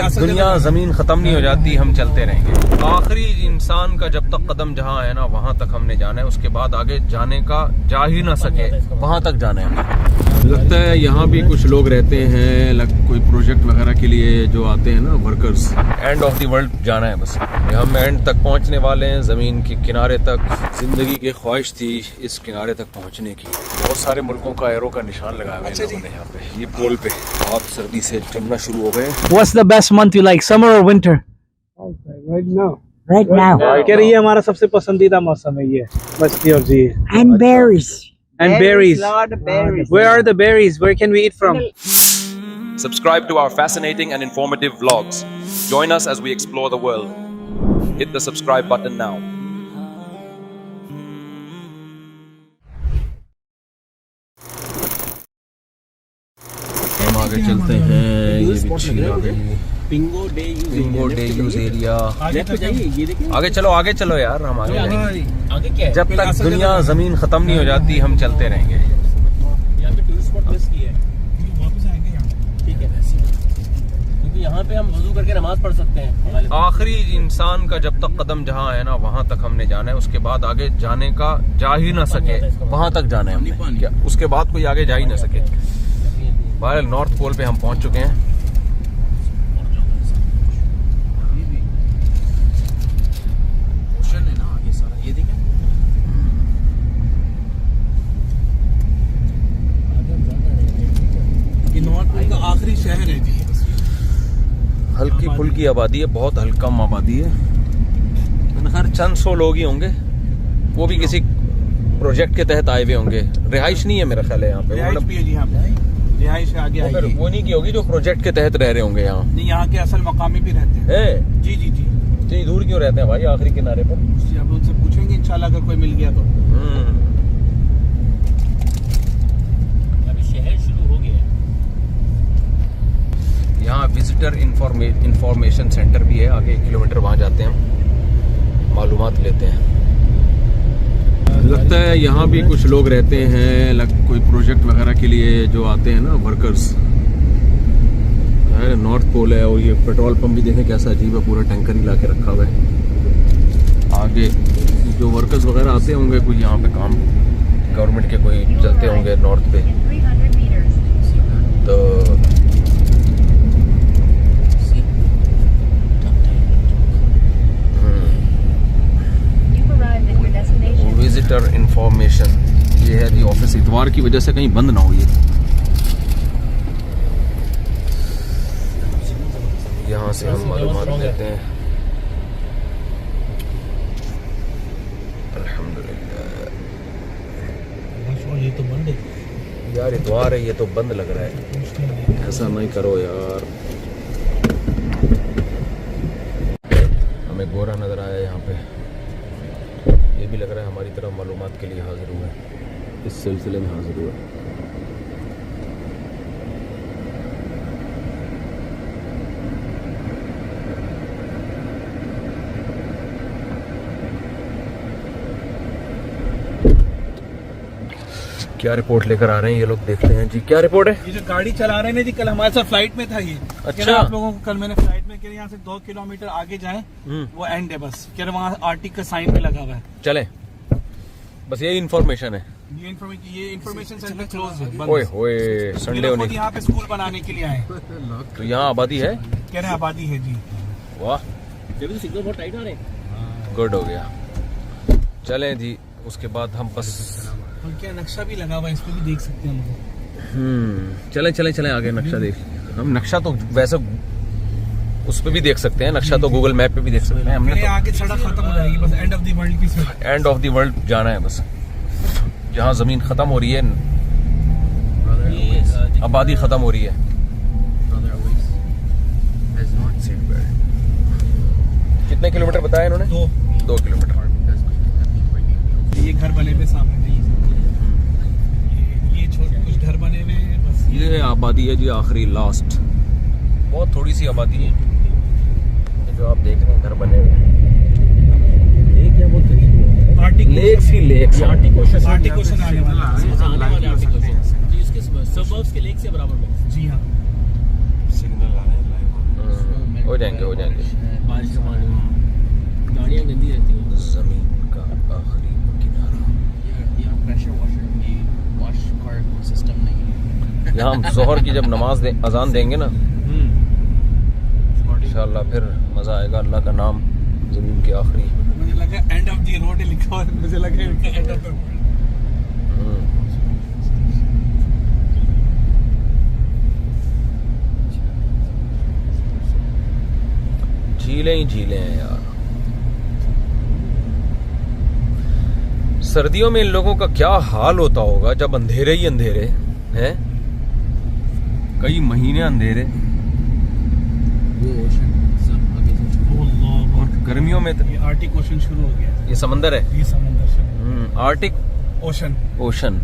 तक दुनिया जमीन खत्म नहीं हो जाती हम चलते रहेंगे। आखिरी इंसान का जब तक कदम जहाँ है ना वहाँ तक हमने जाना है, उसके बाद आगे जाने का जा ही ना सके वहाँ तक जाना है। लगता है यहाँ भी कुछ लोग रहते हैं, कोई प्रोजेक्ट वगैरह के लिए जो आते हैं ना workers. End of the world जाना है बस, हम एंड तक पहुँचने वाले हैं, जमीन के किनारे तक। जिंदगी की ख्वाहिश थी इस किनारे तक पहुँचने की। बहुत सारे मुल्कों का एरो का निशान लगाया हुआ है लोगों ने यहाँ पे। ये पोल पे बहुत सर्दी से जमना शुरू हो गए। What's the best month you like, summer or winter? Right now. Right now. कह रही है हमारा सबसे पसंदीदा मौसम है ये मस्ती और जी। And berries. And berries. Where are the berries? Where can we eat from? Subscribe to our fascinating and informative vlogs. Join us as we explore the world. Hit the subscribe button now. हम आगे चलते हैं। ये Bingo day use area. आगे चलो यार, हम आगे जाएंगे। जब तक दुनिया जमीन खत्म नहीं हो जाती हम चलते रहेंगे। यहाँ पे टूरिस्ट स्पॉट मिस किया है, वापस आएंगे यहाँ। ठीक है, क्योंकि यहाँ पे हम वजू करके नमाज पढ़ सकते हैं। आखिरी इंसान का जब तक कदम जहाँ है ना वहाँ तक हमने जाना है, उसके बाद आगे जाने का जा ही ना सके वहाँ तक जाना है हमने। क्या उसके बाद कोई आगे जा ही ना सके। बहरहाल नॉर्थ पोल पे हम पहुंच चुके हैं। ओशन है ना आगे सारा, ये देखें। ये नॉर्थ पोल का आखिरी शहर है जी। हल्की फुल्की आबादी है, बहुत हल्कम आबादी है। खैर चंद सौ लोग ही होंगे, वो भी किसी प्रोजेक्ट के तहत आए हुए होंगे। रिहाइश नहीं है मेरा ख्याल है यहाँ पे। रिहाइश भी है जी यहाँ पे। रिहाइश आगे आएगी। वो नहीं की होगी जो प्रोजेक्ट के तहत रह रहे होंगे यहाँ। नहीं, यहाँ के असल मकामी भी रहते हैं। है जी जी जी। इतनी दूर क्यों रहते हैं भाई आखिरी किनारे पर? अब उनसे पूछेंगे इंशाल्लाह अगर कोई मिल गया तो। अभी शहर शुरू हो गया है। यहाँ विजिटर इंफॉर्मेशन सेंटर भी है। आगे 1 किलोमीटर वहाँ जाते हैं, हम मालूमात लेते हैं। लगता है यहाँ भी कुछ लोग रहते हैं, कोई प्रोजेक्ट वगैरह के लिए जो आते हैं ना वर्कर्स। नॉर्थ पोल है और ये पेट्रोल पंप भी देखें कैसा अजीब है, पूरा टैंकर ही ला के रखा हुआ है। आगे जो वर्कर्स वगैरह आते होंगे कुछ यहाँ पे काम, गवर्नमेंट के कोई चलते होंगे नॉर्थ पे। तो विजिटर इंफॉर्मेशन ये है जी ऑफिस। इतवार की वजह से कहीं बंद ना हो ये। यहाँ से हम मालूमात लेते हैं। अल्हम्दुलिल्लाह। ये तो बंद है यार, इतवार है, ये तो बंद लग रहा है। ऐसा नहीं करो यार। हमें गोरा नजर आया यहाँ पे। ये भी लग रहा है हमारी तरफ मालूमात के लिए हाजिर हुआ है, इस सिलसिले में हाजिर हुआ है। क्या रिपोर्ट लेकर आ रहे हैं ये लोग, देखते हैं जी क्या रिपोर्ट है। ये जो गाड़ी चला रहे हैं जी, कल हमारे साथ फ्लाइट में था ये। अच्छा, आप लोगों को कल मैंने फ्लाइट में कह यहाँ से 2 किलोमीटर आगे जाएं, वो एंड है बस। कह रहे वहाँ आर्टिक का साइन भी लगा हुआ है। चले, बस यही इन्फॉर्मेशन है। ये इन्फॉर्मेशन सेंटर क्लोज है। ओए होए, संडे होने। यहाँ पे स्कूल बनाने के लिए आए। तो यहाँ आबादी है? कह रहे आबादी है जी। वाह, सिग्नल बहुत टाइट आ रहे हैं। गुड हो गया। चलें जी, उसके बाद हम बस क्या नक्शा भी लगा हुआ है, इस पे भी देख सकते हैं। चलें आगे नक्शा देख। हम नक्शा तो वैसे उस पे भी देख सकते हैं, नक्शा तो गूगल मैप पे भी देख सकते हैं। हमने तो आगे सड़क खत्म हो जाएगी, बस एंड ऑफ द वर्ल्ड की सड़क। एंड ऑफ द वर्ल्ड जाना है बस, जहाँ जमीन खत्म हो रही है, आबादी खत्म हो रही है। कितने किलोमीटर बताया इन्होंने? 2 किलोमीटर। ये घर बने हुए सामने, ये छोटे कुछ घर बने हुए हैं बस। ये आबादी है जी आखिरी लास्ट, बहुत थोड़ी सी आबादी है जो आप देख रहे हैं, घर बने हुए हैं। लेक्स ही लेक्स, आर्टिकोशन आने वाला है। इसके सबर्ब्स के लेक से बराबर में। जी हाँ, सिग्नल आ रहे हैं। हो जाएंगे हो जाएंगे। बारिश का पानी, गाड़ियाँ गंदी रहती हैं। जमीन का आखिरी किनारा। यहाँ प्रेशर वॉशर की वॉश कार सिस्टम नहीं है। यहाँ हम जोहर की जब नमाज अजान देंगे ना, इंशाल्लाह फिर मज़ा आएगा। अल्लाह का नाम ज़मीन के आखिरी। मुझे लगा एंड ऑफ द रोड लिखा हुआ है, मुझे लगा एंड ऑफ द रोड। झीलें ही झीलें हैं यार। सर्दियों में इन लोगों का क्या हाल होता होगा जब अंधेरे ही अंधेरे हैं, कई महीने अंधेरे। और गर्मियों में ये आर्टिक ओशन शुरू हो गया। ये समंदर है, ये समंदर शुरू, आर्टिक ओशन। ओशन।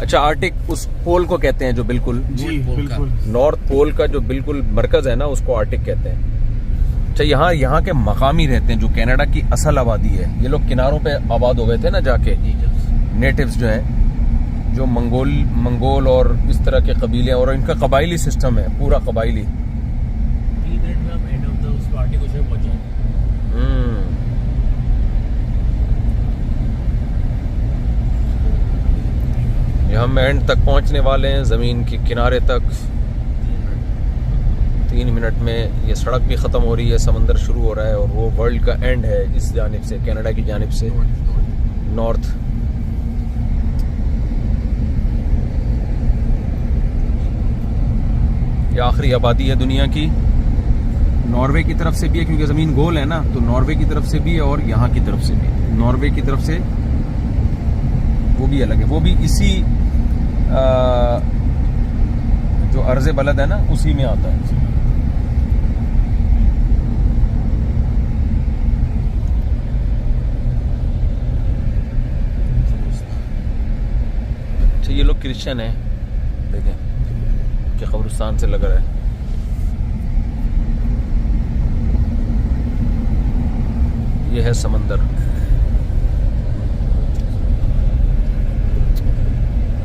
अच्छा, आर्टिक उस पोल को कहते हैं जो बिल्कुल जी बिल्कुल। नॉर्थ पोल का जो बिल्कुल मरकज है ना, उसको आर्टिक कहते हैं। अच्छा, यहाँ के मकामी रहते हैं जो कनाडा की असल आबादी है। ये लोग किनारों पे आबाद हो गए थे ना जाके, नेटिव्स जो हैं, जो मंगोल और इस तरह के कबीले, और इनका कबाइली सिस्टम है पूरा कबाइली। 3 मिनट में आप एंड ऑफ द उस आर्टिक ओशन पहुंच जाएंगे। हम एंड तक पहुंचने वाले हैं, जमीन के किनारे तक। 3 मिनट में ये सड़क भी ख़त्म हो रही है, समंदर शुरू हो रहा है, और वो वर्ल्ड का एंड है इस जानिब से, कनाडा की जानिब से नॉर्थ। ये आखिरी आबादी है दुनिया की। नॉर्वे की तरफ से भी है, क्योंकि ज़मीन गोल है ना, तो नॉर्वे की तरफ से भी है और यहाँ की तरफ से भी। नॉर्वे की तरफ से वो भी अलग है, वो भी इसी जो अर्ज़े बलद है ना, उसी में आता है। अच्छा, ये लोग क्रिश्चियन हैं, देखें कि कब्रिस्तान से लग रहा है। ये है समंदर,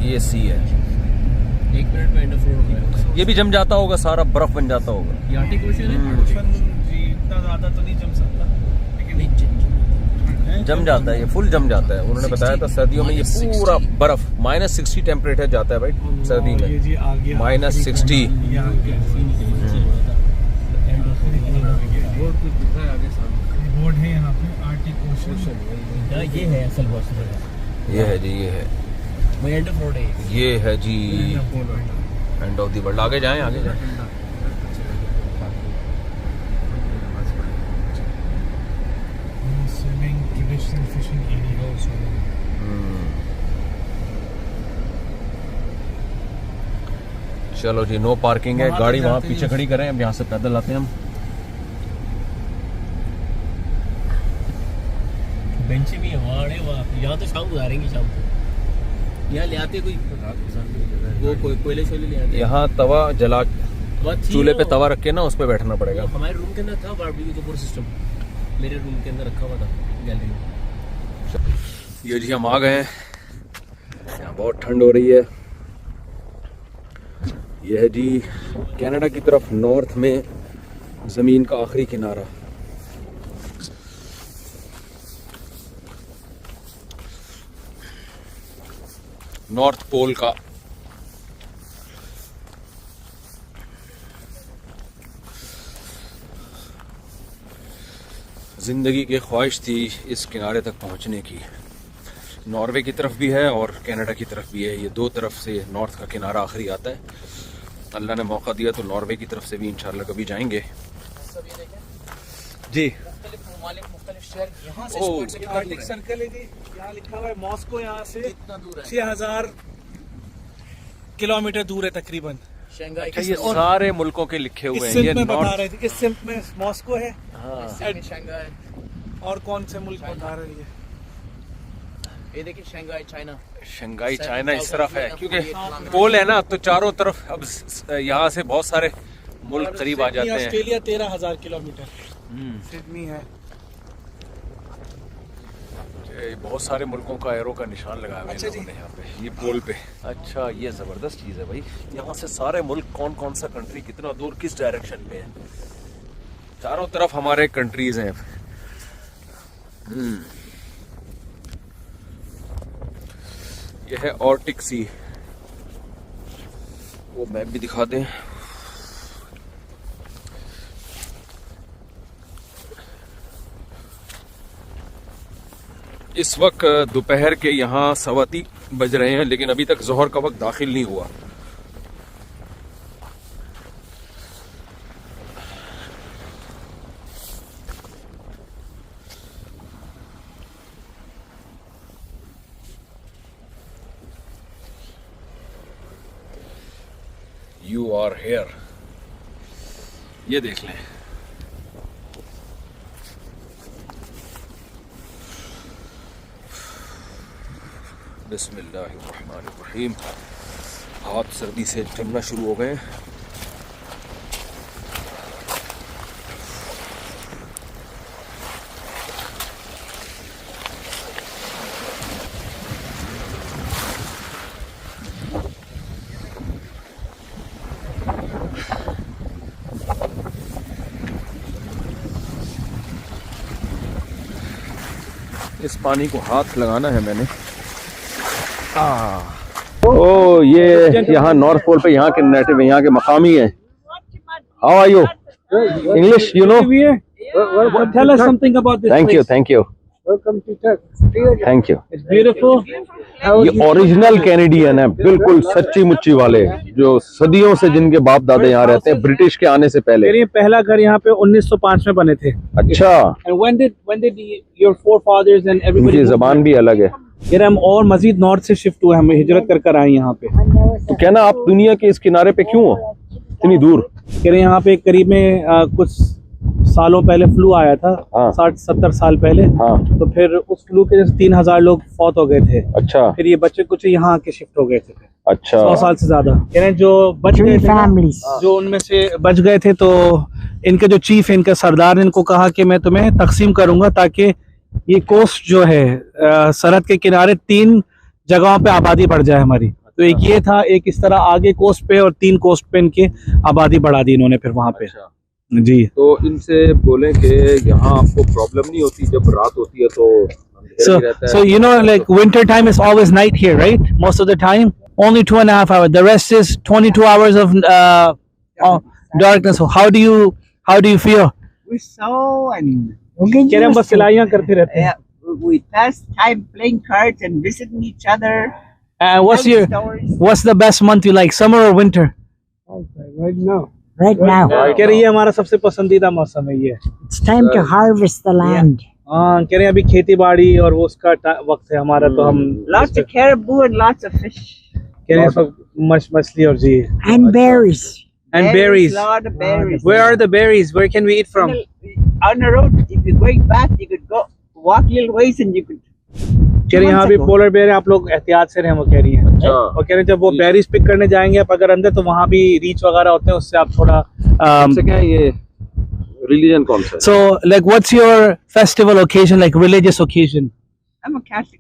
ये सी है। 1 मिनट में एंड ऑफ रोड हो जाएगा। ये भी जम जाता होगा, सारा बर्फ बन जाता होगा। ये आर्टिक ओशन है। ओशन जी इतना ज्यादा तो नहीं जम सकता, लेकिन जम जाता है, ये फुल जम जाता है। उन्होंने बताया था सर्दियों में ये पूरा बर्फ -60 टेम्परेचर जाता है भाई सर्दी ये में, जी आ गया -60। ये आ गया। रोड कुछ दिख रहा है आगे सामने। बोर्ड है यहाँ पे आर्टिक ओशन। ये है असल वॉशर। ये है जी, ये है, वो एंड ऑफ रोड है। ये है जी एंड ऑफ द वर्ल्ड। आगे जाएं, आगे जाएं। Swimming traditional fishing area. चलो जी, नो पार्किंग है, वहाँ गाड़ी तक वहाँ जाते पीछे हैं। खड़ी करें। अब यहाँ से पैदल आते हैं हम। बेंचे भी है वहाँ, यहाँ तो शाम गुजारेंगे। शाम को यहाँ ले आते कोई वो कोयले शोले ले आते। यहाँ तवा जला, बात थी चूल्हे पे वो। तवा रख के ना उस पे बैठना पड़ेगा। हमारे रूम के अंदर था बारबेक्यू का पूरा सिस्टम, मेरे रूम के अंदर रखा हुआ था गैलरी में। ये जी हम आ गए हैं, यहाँ बहुत ठंड हो रही है। यह है जी कनाडा की तरफ नॉर्थ में ज़मीन का आखिरी किनारा। नॉर्थ पोल का। ज़िंदगी की ख्वाहिश थी इस किनारे तक पहुंचने की। नॉर्वे की तरफ भी है और कनाडा की तरफ भी है, ये दो तरफ से नॉर्थ का किनारा आखिरी आता है। अल्लाह ने मौका दिया तो नॉर्वे की तरफ से भी इंशाल्लाह कभी जाएंगे जी। आर्टिक सर्कल है जी, यहाँ लिखा हुआ है मॉस्को, यहाँ से कितना दूर है? 6000 किलोमीटर दूर है तकरीबन। अच्छा, ये सारे मुल्कों के लिखे हुए हैं। ये में बता नॉर्थ, रहे थे, इस सिम्प में मॉस्को है। हाँ, और कौन से मुल्क बता रहे हैं? ये देखिए शंघाई चाइना। शंघाई चाइना इस तरफ है, क्योंकि पोल है ना, तो चारों तरफ अब यहाँ से बहुत सारे मुल्क करीब आ जाते हैं। Australia 13000 kilometre. सिडनी है। बहुत सारे मुल्कों का एरो का निशान लगाया हुआ है अच्छा लोगों ने यहाँ पे, ये पोल पे। अच्छा, ये जबरदस्त चीज़ है भाई। यहाँ से सारे मुल्क कौन कौन सा कंट्री कितना दूर किस डायरेक्शन पे है चारों तरफ हमारे कंट्रीज हैं। यह है आर्कटिक सी। वो मैप भी दिखा दें। इस वक्त दोपहर के यहाँ 3:15 बज रहे हैं, लेकिन अभी तक जोहर का वक्त दाखिल नहीं हुआ। You are here। ये देख लें। बिस्मिल्लाहिर्रहमानिर्रहीम। हाथ सर्दी से जमना शुरू हो गए। इस पानी को हाथ लगाना है मैंने। ओ ये यहाँ नॉर्थ पोल पे यहाँ के नेटिव, यहाँ के मकामी हैं। How are you? English you know? Tell us something about this thank you, place. Thank you, Welcome to Turkey. Thank you. It's beautiful. ये ओरिजिनल कैनेडियन है, बिल्कुल सच्ची मुच्ची वाले, जो सदियों से जिनके बाप दादा यहाँ रहते हैं, ब्रिटिश के आने से पहले। मेरे पहला घर यहाँ पे 1905 में बने थे। अच्छा। And when did your forefathers and everybody? इनकी जबान भी अलग है। फिर हम और मजीद नॉर्थ से शिफ्ट हुए, हम हिजरत कर कर आए यहाँ पे। तो कहना आप दुनिया के इस किनारे पे क्यों हो इतनी दूर? कह रहे यहाँ पे करीब में कुछ सालों पहले फ्लू आया था। हाँ। 60-70 साल पहले। हाँ। तो फिर उस फ्लू के 3000 लोग फौत हो गए थे। अच्छा। फिर ये बच्चे कुछ यहाँ आके शिफ्ट हो गए थे। अच्छा। 100 साल से ज्यादा। कह रहे जो बच गए थे ना, जो उनमें से बच गए थे, तो इनके जो चीफ है, इनका सरदार ने इनको कहा कि मैं तुम्हें तकसीम करूंगा ताकि ये कोस्ट जो है सरहद के किनारे 3 जगहों पे आबादी बढ़ जाए हमारी। तो एक ये था, एक इस तरह आगे कोस्ट पे, और 3 कोस्ट पे इनकी आबादी बढ़ा दी इन्होंने फिर वहाँ पे। अच्छा। जी। तो इनसे बोले कि यहाँ आपको प्रॉब्लम नहीं होती जब रात होती है तो So you know, like winter time is always night here, right? Most of the time, only 2.5 hours. The rest is 22 hours of darkness. So how do you feel? We sew and कह रहे हम बस सिलाइयाँ करते रहते हैं। we pass time playing cards and visiting each other. And what's the best month you like, summer or winter? Right now. कह रही है हमारा सबसे पसंदीदा मौसम है ये। It's time to harvest the land. हाँ, कह रहे हैं अभी खेती बाड़ी और वो उसका वक्त है हमारा, तो हम Lots of caribou and lots of fish. कह रहे हैं इस वक्त मछली और जी। And berries. And berries. Lot of berries. Where are the berries? Where can we eat from? On the road, if you're going back, you could go walk little ways and you could. कह रही यहाँ भी polar बेर है, आप लोग एहतियात से रहें, वो कह रही है। और कह रहे हैं जब वो बेरीज पिक करने जाएंगे आप अगर अंदर, तो वहाँ भी रीच वगैरह होते हैं, उससे आप थोड़ा क्या ये रिलीजन कौन सा है? So like what's your festival occasion, like religious occasion? I'm a Catholic.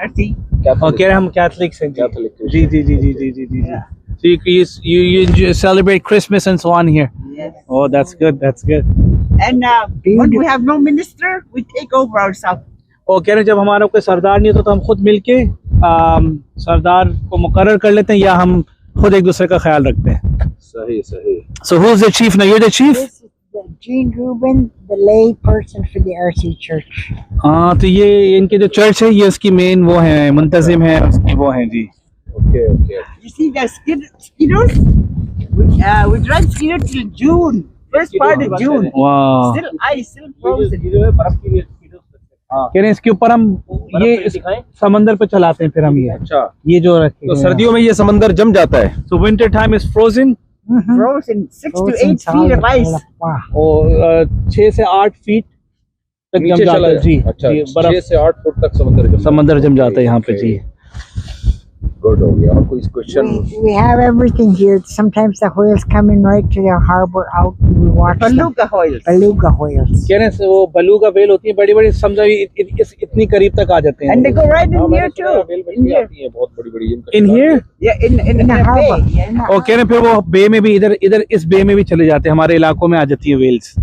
RC. और कह रहे हैं हम कैथलिक्स हैं। Catholic ji ji ji ji ji ji ji. So you celebrate Christmas and so on here. Yes. Oh, that's good. That's good. And when we have no minister, we take over ourselves. और कह रहे हैं जब हमारा कोई सरदार नहीं होता तो हम खुद मिलके सरदार को मुकर्रर कर लेते हैं, या हम खुद एक दूसरे का ख्याल रखते हैं। सही सही। So who's the chief now? You're the chief? This is Gene Rubin, the lay person for the RC Church. हाँ, तो ये इनके जो चर्च है ये उसकी मेन वो है, मुंतजिम है उसकी वो है जी। Okay okay. You see the Skittles? We drive Skittles till June. First part of June. वाह। Still ice, still frozen. कह रहे हैं इसके ऊपर हम ये समंदर पे चलाते हैं, फिर हम ये अच्छा, ये जो रखे तो सर्दियों में ये समंदर जम जाता है। So winter time is frozen. Frozen 6 to 8 feet of ice. और 6 से 8 फीट तक जम नीचे जाता चला है जी। अच्छा, जी, 6 से 8 फुट तक समंदर समंदर जम जाता है यहाँ पे जी। गुड हो गया। और कोई question? We have everything here. Sometimes the whales come in right to the harbor out. We watch them. Beluga whales. Beluga whales. कह रहे हैं वो बलूगा वेल होती है बड़ी बड़ी, समझो इतनी करीब तक आ जाते हैं। And they go right in here too. In here. आती है बहुत बड़ी बड़ी। In here Yeah, in In the the harbor. bay. Yeah. और कह रहे हैं फिर वो बे में भी इधर इस बे में भी चले जाते हैं, हमारे इलाकों में आ जाती है वेल्स।